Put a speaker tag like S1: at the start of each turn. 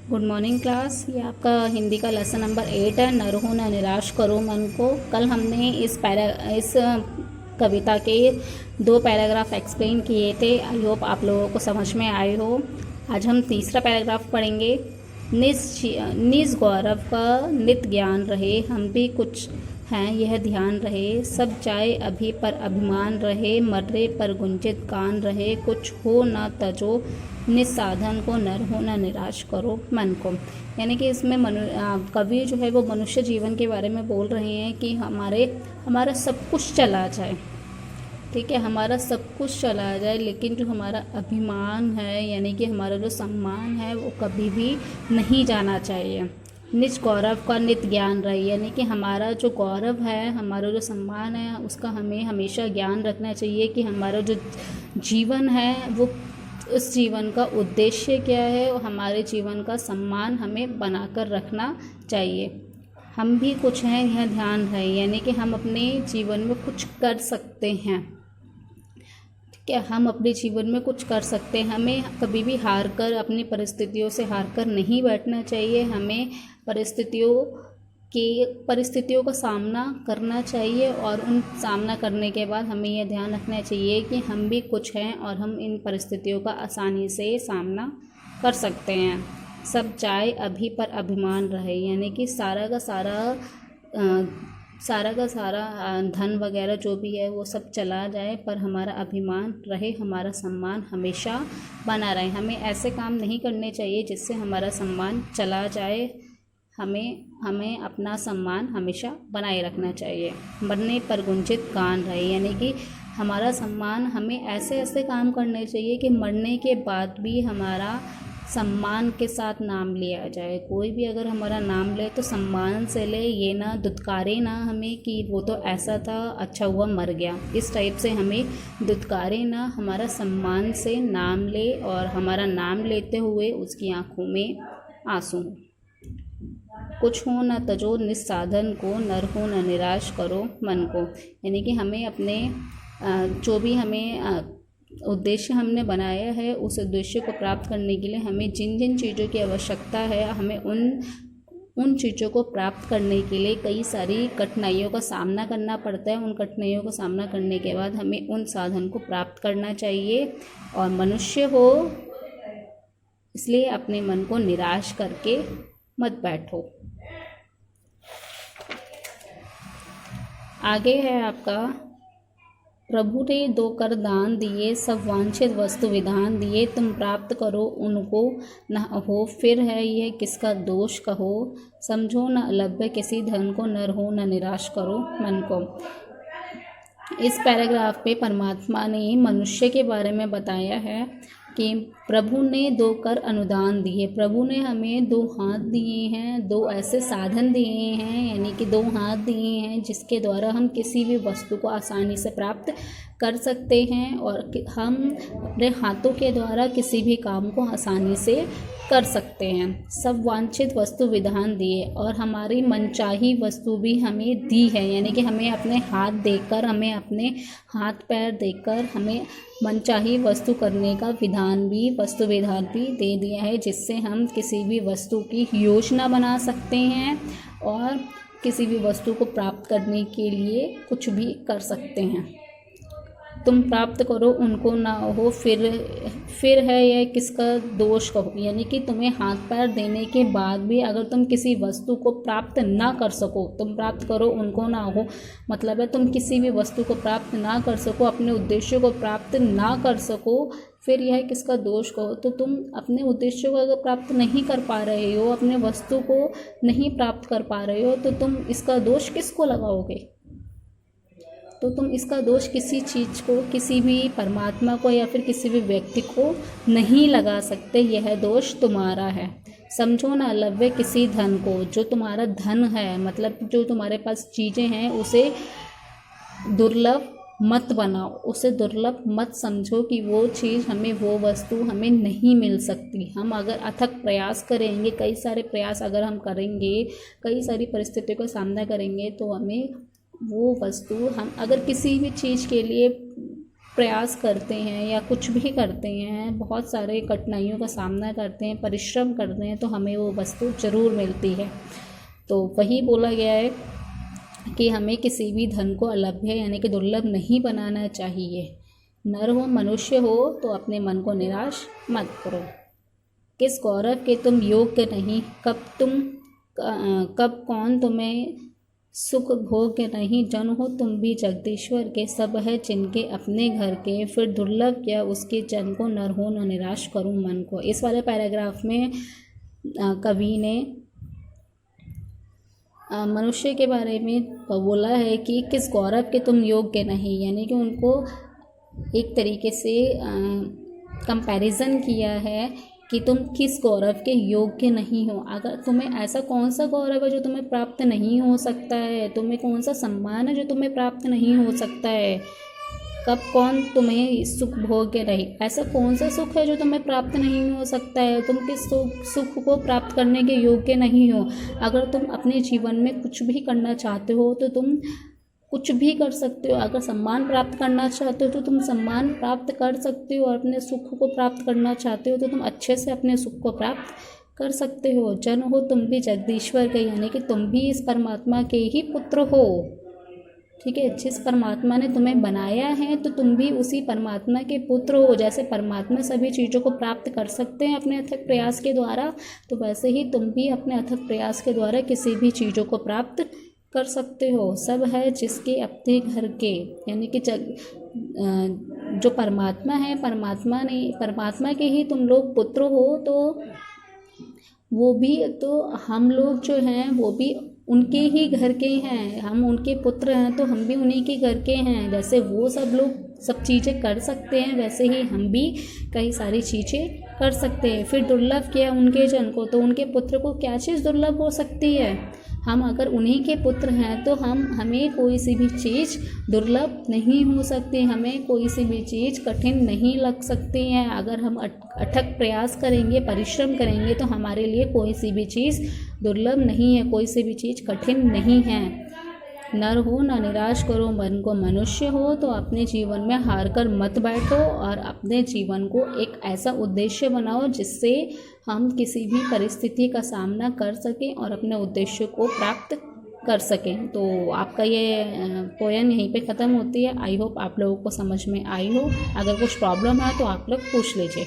S1: Good morning class. ये आपका हिंदी का लेसन नंबर 8 है, न रहो न निराश करो मन को। कल हमने इस कविता के 2 पैराग्राफ एक्सप्लेन किए थे। आई होप आप लोगों को समझ में आए हो। आज हम तीसरा पैराग्राफ पढ़ेंगे। निज गौरव का नित ज्ञान रहे, हम भी कुछ हैं यह ध्यान रहे। सब जाए अभी पर अभिमान रहे, मर्रे पर गुंजित कान रहे। कुछ हो न तजो निस्साधन को, नर हो न निराश करो मन को। यानी कि इसमें कवि जो है वो मनुष्य जीवन के बारे में बोल रहे हैं कि हमारा सब कुछ चला जाए, ठीक है, हमारा सब कुछ चला जाए, लेकिन जो हमारा अभिमान है यानी कि हमारा जो सम्मान है वो कभी भी नहीं जाना चाहिए। निज गौरव का नित ज्ञान रहे, यानी कि हमारा जो गौरव है, हमारा जो सम्मान है, उसका हमें हमेशा ज्ञान रखना चाहिए कि हमारा जो जीवन है वो उस जीवन का उद्देश्य क्या है और हमारे जीवन का सम्मान हमें बनाकर रखना चाहिए। हम भी कुछ हैं यह ध्यान रहे, यानी कि हम अपने जीवन में कुछ कर सकते हैं, ठीक है, हम अपने जीवन में कुछ कर सकते हैं। हमें कभी भी हार कर, अपनी परिस्थितियों से हार कर नहीं बैठना चाहिए। हमें परिस्थितियों का सामना करना चाहिए और उन सामना करने के बाद हमें यह ध्यान रखना चाहिए कि हम भी कुछ हैं और हम इन परिस्थितियों का आसानी से सामना कर सकते हैं। सब जाए अभी पर अभिमान रहे, यानी कि सारा का सारा धन वगैरह जो भी है वो सब चला जाए, पर हमारा अभिमान रहे, हमारा सम्मान हमेशा बना रहे। हमें ऐसे काम नहीं करने चाहिए जिससे हमारा सम्मान चला जाए। हमें अपना सम्मान हमेशा बनाए रखना चाहिए। मरने पर गुंजित कान रहे, यानी कि हमारा सम्मान, हमें ऐसे काम करने चाहिए कि मरने के बाद भी हमारा सम्मान के साथ नाम लिया जाए। कोई भी अगर हमारा नाम ले तो सम्मान से ले, ये ना दुत्कारे ना हमें कि वो तो ऐसा था, अच्छा हुआ मर गया, इस टाइप से हमें दुत्कारे ना, हमारा सम्मान से नाम ले और हमारा नाम लेते हुए उसकी आंखों में आंसू। कुछ हो न तजो निस्साधन को, नर हो न निराश करो मन को, यानी कि हमें अपने जो भी हमें उद्देश्य हमने बनाया है उस उद्देश्य को प्राप्त करने के लिए हमें जिन जिन चीज़ों की आवश्यकता है, हमें उन चीज़ों को प्राप्त करने के लिए कई सारी कठिनाइयों का सामना करना पड़ता है। उन कठिनाइयों का सामना करने के बाद हमें उन साधन को प्राप्त करना चाहिए। और मनुष्य हो इसलिए अपने मन को निराश करके मत बैठो। आगे है आपका, प्रभु ने 2 कर दान दिए, सब वांछित वस्तु विधान दिए। तुम प्राप्त करो उनको न हो, फिर है यह किसका दोष कहो। समझो न अलभ्य किसी धन को, नर हो न निराश करो मन को। इस पैराग्राफ पे परमात्मा ने मनुष्य के बारे में बताया है कि प्रभु ने 2 कर अनुदान दिए। प्रभु ने हमें 2 हाथ दिए हैं, 2 ऐसे साधन दिए हैं, यानी कि 2 हाथ दिए हैं जिसके द्वारा हम किसी भी वस्तु को आसानी से प्राप्त कर सकते हैं और हम अपने हाथों के द्वारा किसी भी काम को आसानी से कर सकते हैं। सब वांछित वस्तु विधान दिए और हमारी मनचाही वस्तु भी हमें दी है, यानी कि हमें अपने हाथ देकर, हमें अपने हाथ पैर देकर हमें मनचाही वस्तु करने का वस्तु विधान भी दे दिया है, जिससे हम किसी भी वस्तु की योजना बना सकते हैं और किसी भी वस्तु को प्राप्त करने के लिए कुछ भी कर सकते हैं। तुम प्राप्त करो उनको ना हो, फिर है यह किसका दोष कहो, यानी कि तुम्हें हाथ पैर देने के बाद भी अगर तुम किसी वस्तु को प्राप्त ना कर सको, तुम प्राप्त करो उनको ना हो, मतलब है तुम किसी भी वस्तु को प्राप्त ना कर सको, अपने उद्देश्य को प्राप्त ना कर सको, फिर यह किसका दोष कहो। तो तुम अपने उद्देश्य को अगर प्राप्त नहीं कर पा रहे हो, अपने वस्तु को नहीं प्राप्त कर पा रहे हो, तो तुम इसका दोष किसको लगाओगे? तो तुम इसका दोष किसी चीज़ को, किसी भी परमात्मा को या फिर किसी भी व्यक्ति को नहीं लगा सकते। यह दोष तुम्हारा है। समझो न अलव्य किसी धन को, जो तुम्हारा धन है, मतलब जो तुम्हारे पास चीज़ें हैं, उसे दुर्लभ मत बनाओ, उसे दुर्लभ मत समझो कि वो चीज़ हमें, वो वस्तु हमें नहीं मिल सकती। हम अगर अथक प्रयास करेंगे, कई सारे प्रयास अगर हम करेंगे, कई सारी परिस्थितियों का सामना करेंगे, तो हमें वो वस्तु, हम अगर किसी भी चीज़ के लिए प्रयास करते हैं या कुछ भी करते हैं, बहुत सारे कठिनाइयों का सामना करते हैं, परिश्रम करते हैं, तो हमें वो वस्तु ज़रूर मिलती है। तो वही बोला गया है कि हमें किसी भी धन को अलभ्य यानी कि दुर्लभ नहीं बनाना चाहिए। नर हो मनुष्य हो तो अपने मन को निराश मत करो। किस गौरव के तुम योग्य नहीं, कब कौन तुम्हें सुख भोग्य नहीं। जन हो तुम भी जगदीश्वर के, सब है जिनके अपने घर के, फिर दुर्लभ क्या उसके जन को। नर हो न निराश करूं मन को। इस वाले पैराग्राफ में कवि ने मनुष्य के बारे में बोला है कि किस गौरव के तुम योग्य नहीं, यानी कि उनको एक तरीके से कंपैरिजन किया है कि तुम किस गौरव के योग्य नहीं हो। अगर तुम्हें ऐसा कौन सा गौरव है जो तुम्हें प्राप्त नहीं हो सकता है, तुम्हें कौन सा सम्मान है जो तुम्हें प्राप्त नहीं हो सकता है। कब कौन तुम्हें सुख भोग्य नहीं, ऐसा कौन सा सुख है जो तुम्हें प्राप्त नहीं हो सकता है। तुम किस सुख को प्राप्त करने के योग्य नहीं हो। अगर तुम अपने जीवन में कुछ भी करना चाहते हो तो तुम कुछ भी कर सकते हो। अगर सम्मान प्राप्त करना चाहते हो तो तुम सम्मान प्राप्त कर सकते हो, और अपने सुख को प्राप्त करना चाहते हो तो तुम अच्छे से अपने सुख को प्राप्त कर सकते हो। जन हो तुम भी जगदीश्वर के, यानी कि तुम भी इस परमात्मा के ही पुत्र हो। ठीक है, जिस परमात्मा ने तुम्हें बनाया है तो तुम भी उसी परमात्मा के पुत्र हो। जैसे परमात्मा सभी चीज़ों को प्राप्त कर सकते हैं अपने अथक प्रयास के द्वारा, तो वैसे ही तुम भी अपने अथक प्रयास के द्वारा किसी भी चीज़ों को प्राप्त कर सकते हो। सब है जिसके अपने घर के, यानी कि जो परमात्मा है, परमात्मा के ही तुम लोग पुत्र हो। तो वो भी, तो हम लोग जो हैं वो भी उनके ही घर के हैं, हम उनके पुत्र हैं, तो हम भी उन्हीं के घर के हैं। जैसे वो सब लोग सब चीज़ें कर सकते हैं, वैसे ही हम भी कई सारी चीज़ें कर सकते हैं। फिर दुर्लभ किया उनके जन को, तो उनके पुत्र को क्या चीज़ दुर्लभ हो सकती है। हम अगर उन्हीं के पुत्र हैं तो हमें कोई सी भी चीज़ दुर्लभ नहीं हो सकती, हमें कोई सी भी चीज़ कठिन नहीं लग सकती है। अगर हम अथक प्रयास करेंगे, परिश्रम करेंगे, तो हमारे लिए कोई सी भी चीज़ दुर्लभ नहीं है, कोई सी भी चीज़ कठिन नहीं है। नर हो न निराश करो मन को, मनुष्य हो तो अपने जीवन में हार कर मत बैठो, और अपने जीवन को एक ऐसा उद्देश्य बनाओ जिससे हम किसी भी परिस्थिति का सामना कर सकें और अपने उद्देश्य को प्राप्त कर सकें। तो आपका ये पोएम यहीं पे ख़त्म होती है। आई होप आप लोगों को समझ में आई हो। अगर कुछ प्रॉब्लम है तो आप लोग पूछ लीजिए।